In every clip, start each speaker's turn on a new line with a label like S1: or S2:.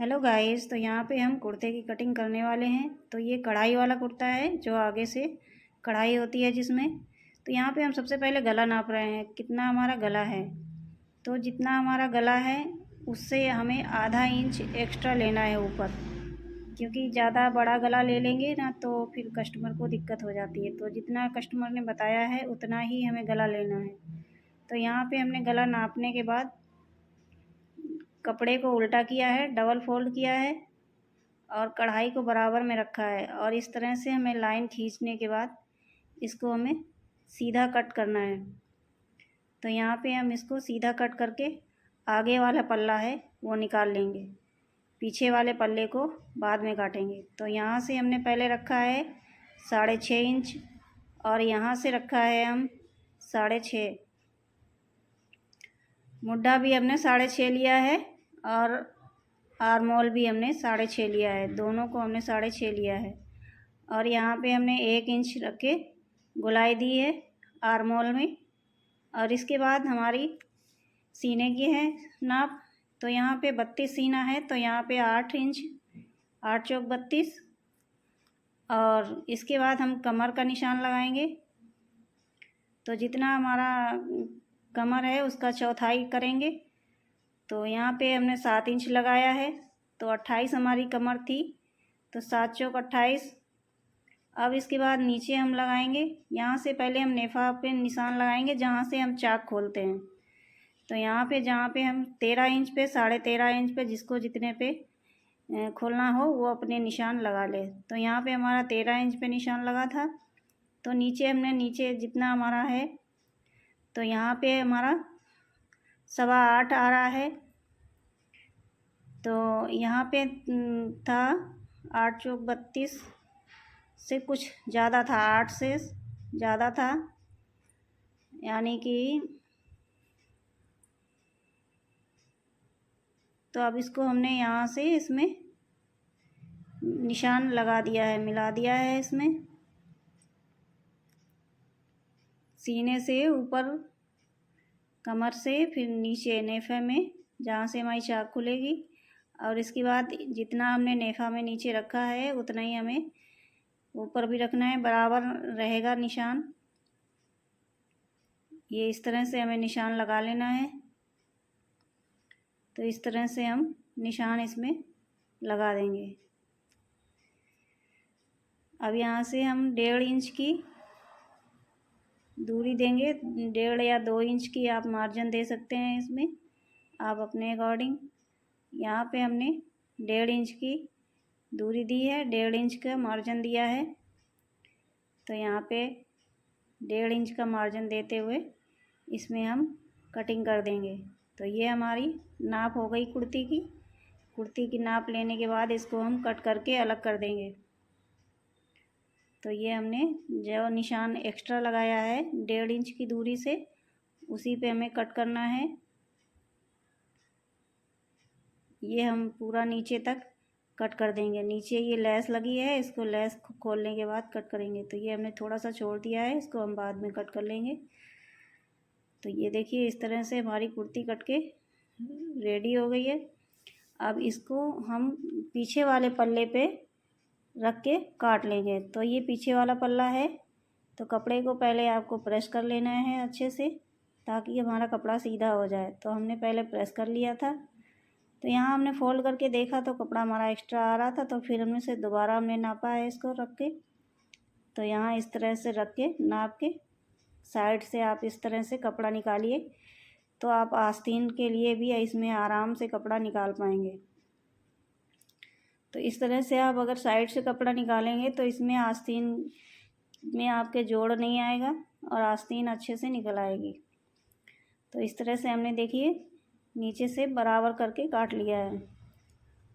S1: Hello guys, तो यहाँ पे हम कुर्ते की कटिंग करने वाले हैं। तो ये कढ़ाई वाला कुर्ता है जो आगे से कढ़ाई होती है जिसमें। तो यहाँ पे हम सबसे पहले गला नाप रहे हैं, कितना हमारा गला है। तो जितना हमारा गला है उससे हमें आधा इंच एक्स्ट्रा लेना है ऊपर, क्योंकि ज़्यादा बड़ा गला ले लेंगे ना तो फिर कस्टमर को दिक्कत हो जाती है। तो जितना कस्टमर ने बताया है उतना ही हमें गला लेना है। तो यहाँ पे हमने गला नापने के बाद कपड़े को उल्टा किया है, डबल फोल्ड किया है और कढ़ाई को बराबर में रखा है। और इस तरह से हमें लाइन खींचने के बाद इसको हमें सीधा कट करना है। तो यहाँ पे हम इसको सीधा कट करके आगे वाला पल्ला है वो निकाल लेंगे, पीछे वाले पल्ले को बाद में काटेंगे। तो यहाँ से हमने पहले रखा है 6.5 इंच और यहाँ से रखा है हम 6.5। मुड्ढा भी हमने 6.5 लिया है और आर्मोल भी हमने 6.5 लिया है, दोनों को हमने 6.5 लिया है। और यहाँ पे हमने 1 इंच रख के गोलाई दी है आर्मोल में। और इसके बाद हमारी सीने की है नाप। तो यहाँ पे 32 सीना है, तो यहाँ पे 8 इंच, 8 चौक 32। और इसके बाद हम कमर का निशान लगाएंगे। तो जितना हमारा कमर है उसका चौथाई करेंगे। तो यहाँ पे हमने 7 इंच लगाया है, तो 28 हमारी कमर थी, तो 7 चौक 28। अब इसके बाद नीचे हम लगाएंगे, यहाँ से पहले हम नेफा पे निशान लगाएंगे जहाँ से हम चाक खोलते हैं। तो यहाँ पे जहाँ पे हम 13 इंच पे, 13.5 इंच पे, जिसको जितने पे खोलना हो वो अपने निशान लगा ले। तो यहाँ पे हमारा 13 इंच पे निशान लगा था। तो नीचे हमने नीचे जितना हमारा है, तो यहाँ पे हमारा 8.25 आ रहा है। तो यहाँ पे था 8 चौक 32 से कुछ ज़्यादा था, 8 से ज़्यादा था, यानी कि। तो अब इसको हमने यहाँ से इसमें निशान लगा दिया है, मिला दिया है इसमें सीने से ऊपर, कमर से, फिर नीचे नेफे में जहाँ से हमारी चाक खुलेगी। और इसके बाद जितना हमने नेफा में नीचे रखा है उतना ही हमें ऊपर भी रखना है, बराबर रहेगा निशान। ये इस तरह से हमें निशान लगा लेना है। तो इस तरह से हम निशान इसमें लगा देंगे। अब यहाँ से हम 1.5 इंच की दूरी देंगे, 1.5 या 2 इंच की आप मार्जिन दे सकते हैं इसमें, आप अपने अकॉर्डिंग। यहाँ पे हमने 1.5 इंच की दूरी दी है, 1.5 इंच का मार्जिन दिया है। तो यहाँ पे 1.5 इंच का मार्जिन देते हुए इसमें हम कटिंग कर देंगे। तो ये हमारी नाप हो गई कुर्ती की। कुर्ती की नाप लेने के बाद इसको हम कट करके अलग कर देंगे। तो ये हमने जो निशान एक्स्ट्रा लगाया है 1.5 इंच की दूरी से, उसी पे हमें कट करना है। ये हम पूरा नीचे तक कट कर देंगे। नीचे ये लेस लगी है, इसको लेस खोलने के बाद कट करेंगे। तो ये हमने थोड़ा सा छोड़ दिया है, इसको हम बाद में कट कर लेंगे। तो ये देखिए इस तरह से हमारी कुर्ती कट के रेडी हो गई है। अब इसको हम पीछे वाले पल्ले पे रख के काट लेंगे। तो ये पीछे वाला पल्ला है, तो कपड़े को पहले आपको प्रेस कर लेना है अच्छे से, ताकि हमारा कपड़ा सीधा हो जाए। तो हमने पहले प्रेस कर लिया था। तो यहाँ हमने फोल्ड करके देखा तो कपड़ा हमारा एक्स्ट्रा आ रहा था, तो फिर हमने से दोबारा हमने नापा है इसको रख के। तो यहाँ इस तरह से रख के नाप के साइड से आप इस तरह से कपड़ा निकालिए, तो आप आस्तीन के लिए भी इसमें आराम से कपड़ा निकाल पाएंगे। तो इस तरह से आप अगर साइड से कपड़ा निकालेंगे तो इसमें आस्तीन में आपके जोड़ नहीं आएगा और आस्तीन अच्छे से निकल आएगी। तो इस तरह से हमने देखिए नीचे से बराबर करके काट लिया है।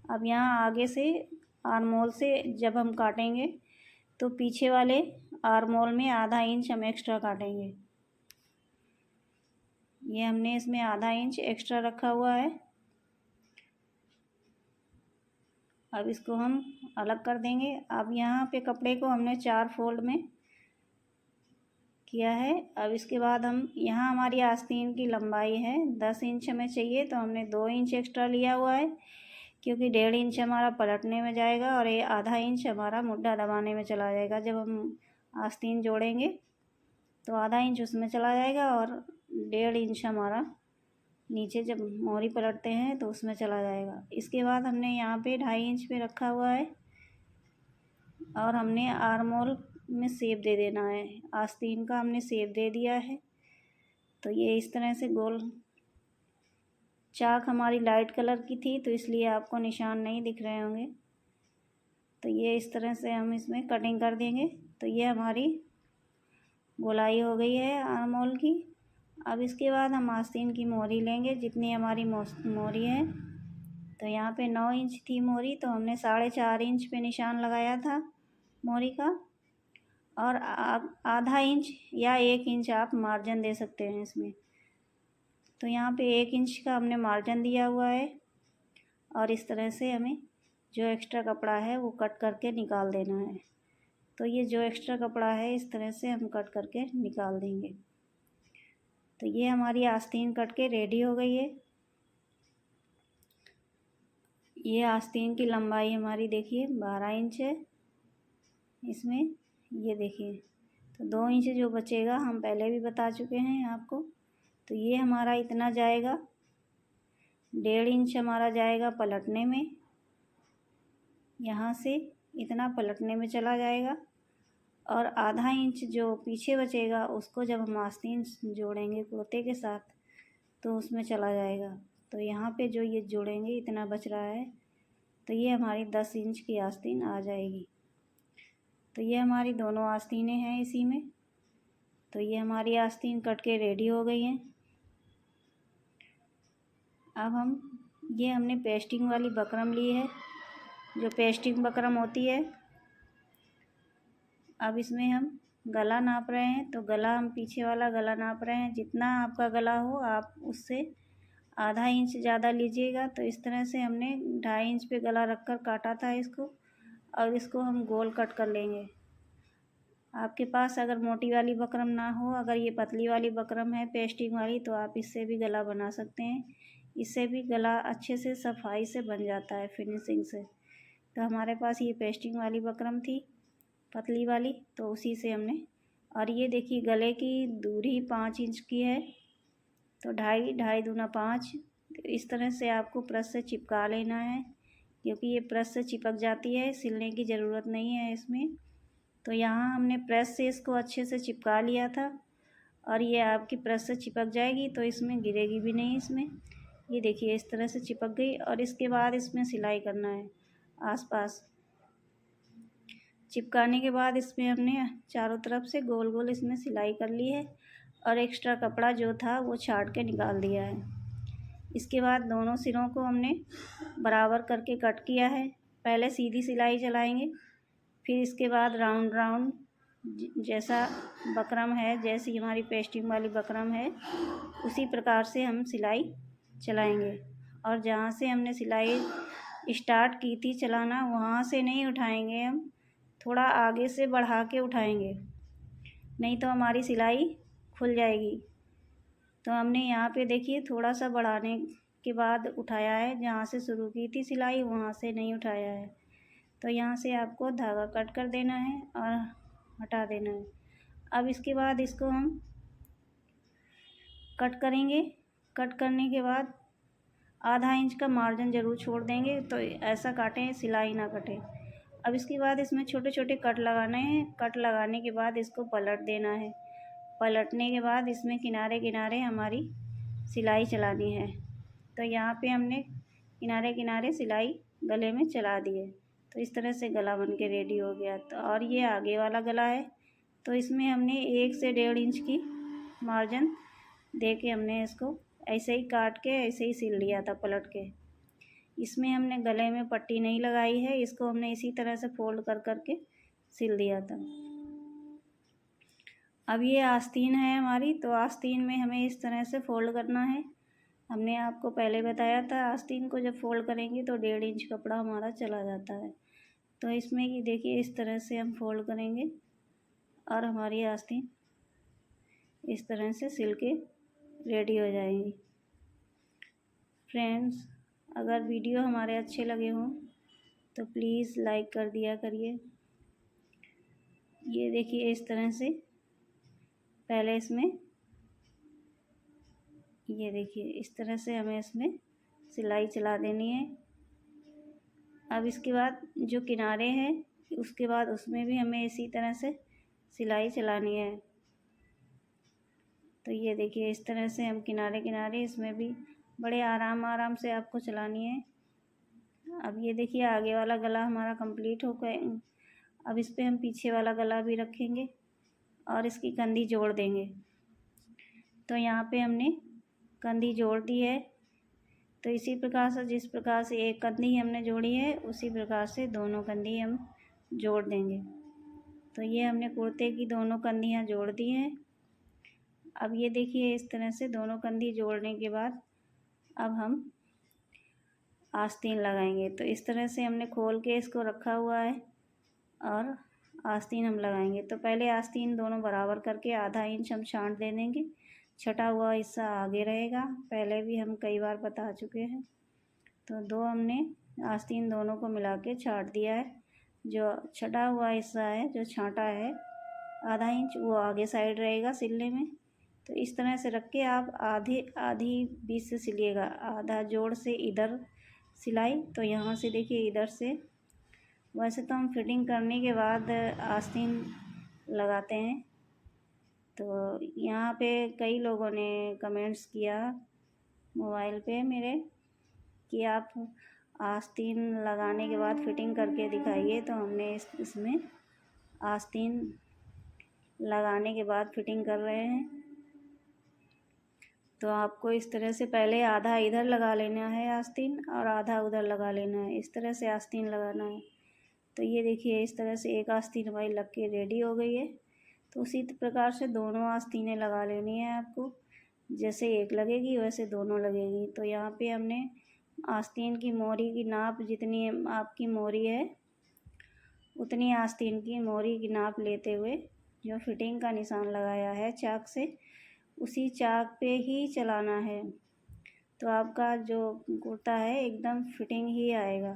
S1: अब यहाँ आगे से आर्मोल से जब हम काटेंगे तो पीछे वाले आर्मोल में आधा इंच हम एक्स्ट्रा काटेंगे। ये हमने इसमें आधा इंच एक्स्ट्रा रखा हुआ है। अब इसको हम अलग कर देंगे। अब यहाँ पे कपड़े को हमने 4 फोल्ड में किया है। अब इसके बाद हम यहाँ हमारी आस्तीन की लंबाई है 10 इंच हमें चाहिए, तो हमने 2 इंच एक्स्ट्रा लिया हुआ है क्योंकि 1.5 इंच हमारा पलटने में जाएगा और ये आधा इंच हमारा मुड्ढा दबाने में चला जाएगा। जब हम आस्तीन जोड़ेंगे तो आधा इंच उसमें चला जाएगा और 1.5 इंच हमारा नीचे जब मोहरी पलटते हैं तो उसमें चला जाएगा। इसके बाद हमने यहाँ पे 2.5 इंच पे रखा हुआ है और हमने आर्म होल में शेप दे देना है। आस्तीन का हमने शेप दे दिया है। तो ये इस तरह से गोल, चाक हमारी लाइट कलर की थी तो इसलिए आपको निशान नहीं दिख रहे होंगे। तो ये इस तरह से हम इसमें कटिंग कर देंगे। तो ये हमारी गोलाई हो गई है आर्म होल की। अब इसके बाद हम आस्तीन की मोहरी लेंगे, जितनी हमारी मोहरी है। तो यहाँ पे 9 इंच थी मोहरी, तो हमने 4.5 इंच पे निशान लगाया था मोहरी का। और आधा इंच या 1 इंच आप मार्जिन दे सकते हैं इसमें। तो यहाँ पे 1 इंच का हमने मार्जिन दिया हुआ है और इस तरह से हमें जो एक्स्ट्रा कपड़ा है वो कट करके निकाल देना है। तो ये जो एक्स्ट्रा कपड़ा है इस तरह से हम कट करके निकाल देंगे। तो ये हमारी आस्तीन कट के रेडी हो गई है। ये आस्तीन की लंबाई हमारी देखिए 12 इंच है इसमें, ये देखिए। तो 2 इंच जो बचेगा हम पहले भी बता चुके हैं आपको। तो ये हमारा इतना जाएगा, 1.5 इंच हमारा जाएगा पलटने में, यहाँ से इतना पलटने में चला जाएगा। और आधा इंच जो पीछे बचेगा उसको जब हम आस्तीन जोड़ेंगे कुर्ते के साथ तो उसमें चला जाएगा। तो यहाँ पे जो ये जोड़ेंगे इतना बच रहा है, तो ये हमारी 10 इंच की आस्तीन आ जाएगी। तो ये हमारी दोनों आस्तीनें हैं इसी में। तो ये हमारी आस्तीन कट के रेडी हो गई हैं। अब हमने पेस्टिंग वाली बकरम ली है, जो पेस्टिंग बकरम होती है। अब इसमें हम गला नाप रहे हैं। तो गला हम पीछे वाला गला नाप रहे हैं। जितना आपका गला हो आप उससे आधा इंच ज़्यादा लीजिएगा। तो इस तरह से हमने 2.5 इंच पे गला रखकर काटा था इसको, और इसको हम गोल कट कर लेंगे। आपके पास अगर मोटी वाली बकरम ना हो, अगर ये पतली वाली बकरम है पेस्टिंग वाली, तो आप इससे भी गला बना सकते हैं। इससे भी गला अच्छे से सफाई से बन जाता है, फिनिशिंग से। तो हमारे पास ये पेस्टिंग वाली बकरम थी पतली वाली, तो उसी से हमने। और ये देखिए गले की दूरी 5 इंच की है, तो 2.5 दूना 5। इस तरह से आपको प्रेस से चिपका लेना है, क्योंकि ये प्रेस से चिपक जाती है, सिलने की ज़रूरत नहीं है इसमें। तो यहाँ हमने प्रेस से इसको अच्छे से चिपका लिया था, और ये आपकी प्रेस से चिपक जाएगी तो इसमें गिरेगी भी नहीं इसमें। ये देखिए इस तरह से चिपक गई। और इसके बाद इसमें सिलाई करना है आसपास। चिपकाने के बाद इसमें हमने चारों तरफ से गोल गोल इसमें सिलाई कर ली है, और एक्स्ट्रा कपड़ा जो था वो छाट के निकाल दिया है। इसके बाद दोनों सिरों को हमने बराबर करके कट किया है। पहले सीधी सिलाई चलाएंगे, फिर इसके बाद राउंड राउंड जैसा बकरम है, जैसी हमारी पेस्टिंग वाली बकरम है उसी प्रकार से हम सिलाई चलाएंगे। और जहाँ से हमने सिलाई स्टार्ट की थी चलाना, वहाँ से नहीं उठाएंगे हम, थोड़ा आगे से बढ़ा के उठाएंगे, नहीं तो हमारी सिलाई खुल जाएगी। तो हमने यहाँ पे देखिए थोड़ा सा बढ़ाने के बाद उठाया है, जहाँ से शुरू की थी सिलाई वहाँ से नहीं उठाया है। तो यहाँ से आपको धागा कट कर देना है और हटा देना है। अब इसके बाद इसको हम कट करेंगे। कट करने के बाद आधा इंच का मार्जिन ज़रूर छोड़ देंगे, तो ऐसा काटें सिलाई ना कटे। अब इसके बाद इसमें छोटे छोटे कट लगाने हैं। कट लगाने के बाद इसको पलट देना है। पलटने के बाद इसमें किनारे किनारे हमारी सिलाई चलानी है। तो यहाँ पे हमने किनारे किनारे सिलाई गले में चला दी है। तो इस तरह से गला बन के रेडी हो गया। तो और ये आगे वाला गला है, तो इसमें हमने 1 से 1.5 इंच की मार्जिन दे के हमने इसको ऐसे ही काट के ऐसे ही सिल लिया था पलट के। इसमें हमने गले में पट्टी नहीं लगाई है, इसको हमने इसी तरह से फोल्ड कर करके सिल दिया था। अब ये आस्तीन है हमारी, तो आस्तीन में हमें इस तरह से फोल्ड करना है। हमने आपको पहले बताया था आस्तीन को जब फोल्ड करेंगे तो 1.5 इंच कपड़ा हमारा चला जाता है। तो इसमें ये देखिए इस तरह से हम फोल्ड करेंगे और हमारी आस्तीन इस तरह से सिल के रेडी हो जाएगी। फ्रेंड्स, अगर वीडियो हमारे अच्छे लगे हों तो प्लीज़ लाइक कर दिया करिए। ये देखिए इस तरह से पहले इसमें, ये देखिए इस तरह से हमें इसमें सिलाई चला देनी है। अब इसके बाद जो किनारे हैं उसके बाद उसमें भी हमें इसी तरह से सिलाई चलानी है। तो ये देखिए इस तरह से हम किनारे किनारे इसमें भी बड़े आराम आराम से आपको चलानी है। अब ये देखिए आगे वाला गला हमारा कंप्लीट हो गया। अब इस पे हम पीछे वाला गला भी रखेंगे और इसकी कंधी जोड़ देंगे। तो यहाँ पे हमने कंधी जोड़ दी है। तो इसी प्रकार से जिस प्रकार से एक कंधी हमने जोड़ी है उसी प्रकार से दोनों कंधी हम जोड़ देंगे। तो ये हमने कुर्ते की दोनों कंधियाँ जोड़ दी हैं। अब ये देखिए इस तरह से दोनों कंधी जोड़ने के बाद अब हम आस्तीन लगाएंगे। तो इस तरह से हमने खोल के इसको रखा हुआ है और आस्तीन हम लगाएंगे। तो पहले आस्तीन दोनों बराबर करके आधा इंच हम छांट दे देंगे। छटा हुआ हिस्सा आगे रहेगा, पहले भी हम कई बार बता चुके हैं। तो दो हमने आस्तीन दोनों को मिला के छांट दिया है। जो छटा हुआ हिस्सा है, जो छांटा है आधा इंच, वो आगे साइड रहेगा सिलने में। तो इस तरह से रख के आप आधी बीच से सिलिएगा, आधा जोड़ से इधर सिलाई। तो यहाँ से देखिए इधर से, वैसे तो हम फिटिंग करने के बाद आस्तीन लगाते हैं। तो यहाँ पे कई लोगों ने कमेंट्स किया मोबाइल पे मेरे कि आप आस्तीन लगाने के बाद फिटिंग करके दिखाइए। तो हमने इसमें आस्तीन लगाने के बाद फिटिंग कर रहे हैं। तो आपको इस तरह से पहले आधा इधर लगा लेना है आस्तीन और आधा उधर लगा लेना है। इस तरह से आस्तीन लगाना है। तो ये देखिए इस तरह से एक आस्तीन हमारी लग के रेडी हो गई है। तो उसी प्रकार से दोनों आस्तीनें लगा लेनी है आपको। जैसे एक लगेगी वैसे दोनों लगेगी। तो यहाँ पे हमने आस्तीन की मोरी की नाप, जितनी आपकी मोरी है उतनी आस्तीन की मोरी की नाप लेते हुए जो फिटिंग का निशान लगाया है चाक से, उसी चाक पे ही चलाना है। तो आपका जो कुर्ता है एकदम फिटिंग ही आएगा।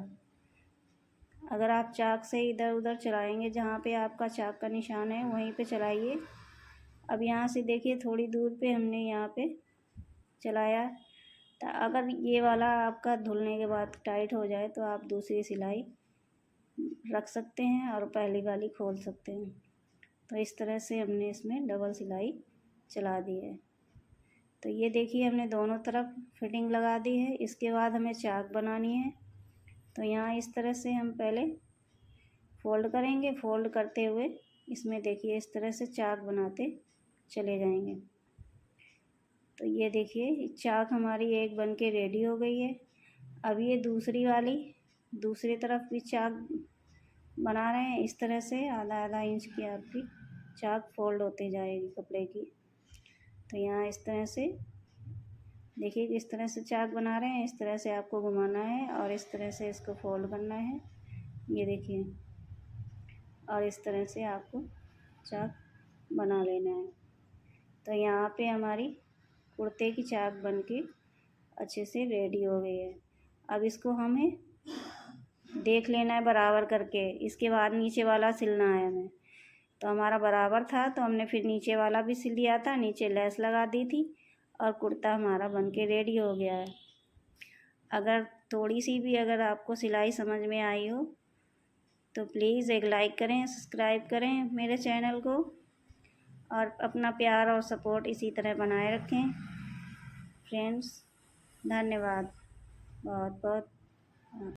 S1: अगर आप चाक से इधर उधर चलाएंगे, जहाँ पे आपका चाक का निशान है वहीं पे चलाइए। अब यहाँ से देखिए थोड़ी दूर पे हमने यहाँ पे चलाया। तो अगर ये वाला आपका धुलने के बाद टाइट हो जाए तो आप दूसरी सिलाई रख सकते हैं और पहली वाली खोल सकते हैं। तो इस तरह से हमने इसमें डबल सिलाई चला दी है। तो ये देखिए हमने दोनों तरफ फिटिंग लगा दी है। इसके बाद हमें चाक बनानी है। तो यहाँ इस तरह से हम पहले फ़ोल्ड करेंगे। फ़ोल्ड करते हुए इसमें देखिए इस तरह से चाक बनाते चले जाएंगे। तो ये देखिए चाक हमारी एक बन के रेडी हो गई है। अब ये दूसरी वाली दूसरी तरफ भी चाक बना रहे हैं। इस तरह से आधा आधा इंच की आपकी चाक फ़ोल्ड होते जाएगी कपड़े की। तो यहाँ इस तरह से देखिए किस तरह से चाक बना रहे हैं। इस तरह से आपको घुमाना है और इस तरह से इसको फोल्ड करना है। ये देखिए, और इस तरह से आपको चाक बना लेना है। तो यहाँ पे हमारी कुर्ते की चाक बनके अच्छे से रेडी हो गई है। अब इसको हमें देख लेना है बराबर करके। इसके बाद नीचे वाला सिलना है हमें। तो हमारा बराबर था तो हमने फिर नीचे वाला भी सिल लिया था, नीचे लेस लगा दी थी और कुर्ता हमारा बनके रेडी हो गया है। अगर थोड़ी सी भी अगर आपको सिलाई समझ में आई हो तो प्लीज़ एक लाइक करें, सब्सक्राइब करें मेरे चैनल को और अपना प्यार और सपोर्ट इसी तरह बनाए रखें। फ्रेंड्स, धन्यवाद बहुत बहुत।